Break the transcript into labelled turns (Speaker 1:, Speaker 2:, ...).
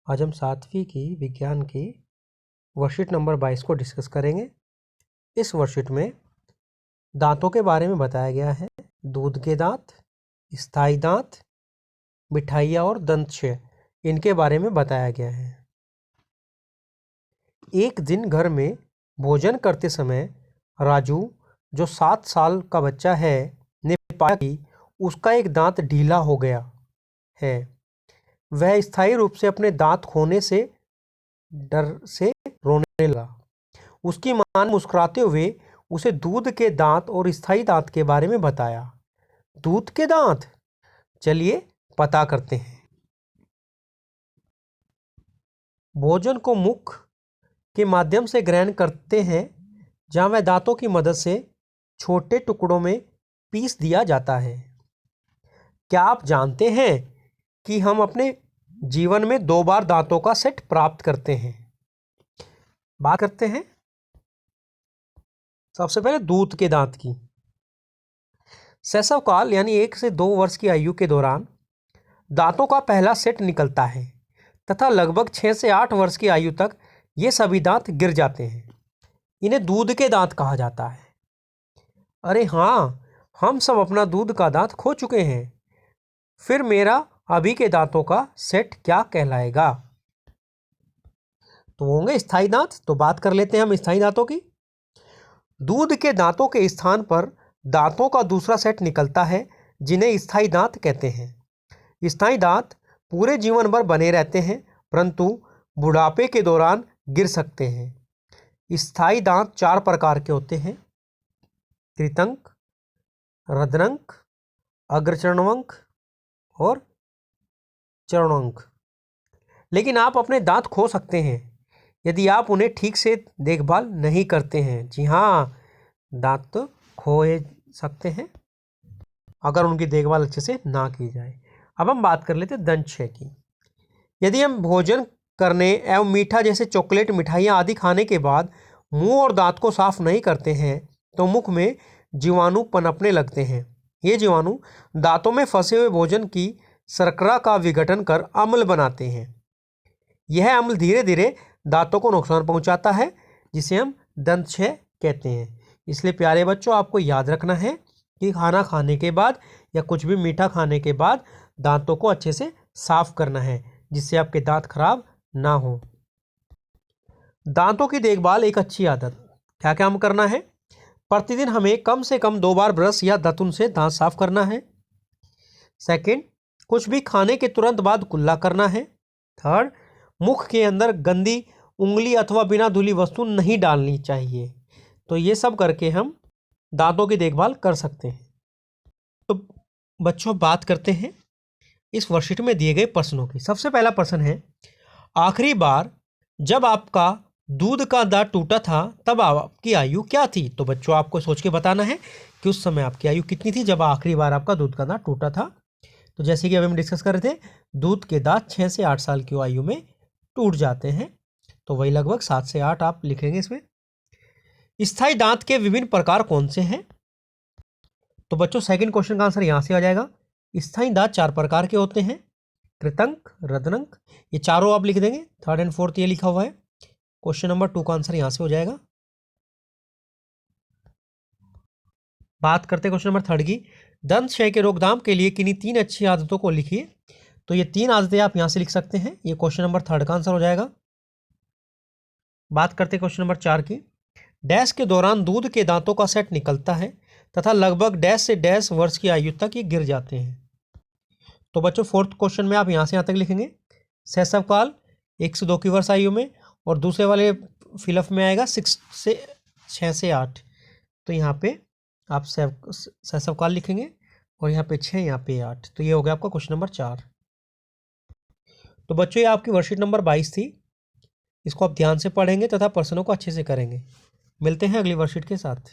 Speaker 1: आज हम 7वीं की विज्ञान की वर्कशीट नंबर 22 को डिस्कस करेंगे। इस वर्कशीट में दांतों के बारे में बताया गया है। दूध के दांत, स्थायी दांत, मिठाइयाँ और दंतक्षय, इनके बारे में बताया गया है। एक दिन घर में भोजन करते समय राजू, जो 7 साल का बच्चा है, ने पाया कि उसका एक दांत ढीला हो गया है। वह स्थायी रूप से अपने दांत खोने से डर से रोने लगा। उसकी मां ने मुस्कुराते हुए उसे दूध के दांत और स्थायी दांत के बारे में बताया। दूध के दांत, चलिए पता करते हैं। भोजन को मुख के माध्यम से ग्रहण करते हैं, जहां वह दांतों की मदद से छोटे टुकड़ों में पीस दिया जाता है। क्या आप जानते हैं कि हम अपने जीवन में 2 बार दांतों का सेट प्राप्त करते हैं? बात करते हैं सबसे पहले दूध के दांत की। शैशव काल यानी 1 से 2 वर्ष की आयु के दौरान दांतों का पहला सेट निकलता है तथा लगभग 6 से 8 वर्ष की आयु तक ये सभी दांत गिर जाते हैं। इन्हें दूध के दांत कहा जाता है। अरे हाँ, हम सब अपना दूध का दांत खो चुके हैं। फिर मेरा अभी के दांतों का सेट क्या कहलाएगा? तो होंगे स्थायी दांत। तो बात कर लेते हैं हम स्थायी दांतों की। दूध के दांतों के स्थान पर दांतों का दूसरा सेट निकलता है, जिन्हें स्थायी दांत कहते हैं। स्थायी दांत पूरे जीवन भर बने रहते हैं, परंतु बुढ़ापे के दौरान गिर सकते हैं। स्थायी दांत 4 प्रकार के होते हैं: कृतंक, रद्रंक, अग्रचर्णवंक और चर्णवंक। लेकिन आप अपने दांत खो सकते हैं यदि आप उन्हें ठीक से देखभाल नहीं करते हैं। जी हाँ, दांत तो खो सकते हैं अगर उनकी देखभाल अच्छे से ना की जाए। अब हम बात कर लेते हैं दंतक्षय की। यदि हम भोजन करने एवं मीठा जैसे चॉकलेट, मिठाइयाँ आदि खाने के बाद मुंह और दांत को साफ नहीं करते हैं तो मुख में जीवाणु पनपने लगते हैं। ये जीवाणु दांतों में फंसे हुए भोजन की शर्करा का विघटन कर अम्ल बनाते हैं। यह अम्ल धीरे धीरे दांतों को नुकसान पहुंचाता है, जिसे हम दंतक्षय कहते हैं। इसलिए प्यारे बच्चों, आपको याद रखना है कि खाना खाने के बाद या कुछ भी मीठा खाने के बाद दांतों को अच्छे से साफ करना है, जिससे आपके दांत खराब ना हो। दांतों की देखभाल एक अच्छी आदत। क्या क्या हम करना है? प्रतिदिन हमें कम से कम 2 बार ब्रश या दातुन से दांत साफ करना है। सेकंड, कुछ भी खाने के तुरंत बाद कुल्ला करना है। थर्ड, मुख के अंदर गंदी उंगली अथवा बिना धुली वस्तु नहीं डालनी चाहिए। तो ये सब करके हम दांतों की देखभाल कर सकते हैं। तो बच्चों, बात करते हैं इस वर्कशीट में दिए गए प्रश्नों की। सबसे पहला प्रश्न है, आखिरी बार जब आपका दूध का दांत टूटा था तब आपकी आयु क्या थी? तो बच्चों, आपको सोच के बताना है कि उस समय आपकी आयु कितनी थी जब आखिरी बार आपका दूध का दांत टूटा था। तो जैसे कि अभी हम डिस्कस कर रहे थे, दूध के दांत 6 से 8 साल की आयु में टूट जाते हैं, तो वही लगभग 7 से 8 आप लिखेंगे इसमें। स्थायी दांत के विभिन्न प्रकार कौन से हैं? तो बच्चों, सेकंड क्वेश्चन का आंसर यहां से आ जाएगा। स्थायी दांत 4 प्रकार के होते हैं: कृतंक, रद्रंक, ये चारों आप लिख देंगे। थर्ड एंड फोर्थ ये लिखा हुआ है। क्वेश्चन नंबर 2 का आंसर यहां से हो जाएगा। बात करते हैं क्वेश्चन नंबर 3 की। दंत क्षय के रोकथाम के लिए किन्हीं 3 अच्छी आदतों को लिखिए। तो ये 3 आदतें आप यहां से लिख सकते हैं। ये क्वेश्चन नंबर 3 का आंसर हो जाएगा। बात करते हैं क्वेश्चन नंबर 4 की। डैश के दौरान दूध के दांतों का सेट निकलता है तथा लगभग डैश से डैश वर्ष की आयु तक ये गिर जाते हैं। तो बच्चों, फोर्थ क्वेश्चन में आप यहां से यहां तक लिखेंगे। शैशव काल 1 से 2 की वर्ष आयु में, और दूसरे वाले फिलअप में आएगा 6 से 8। तो यहाँ पे आप शैशव काल लिखेंगे और यहाँ पे 6, यहाँ पे 8। तो ये हो गया आपका क्वेश्चन नंबर 4। तो बच्चों, ये आपकी वर्कशीट नंबर 22 थी। इसको आप ध्यान से पढ़ेंगे तथा प्रश्नों को अच्छे से करेंगे। मिलते हैं अगली वर्कशीट के साथ।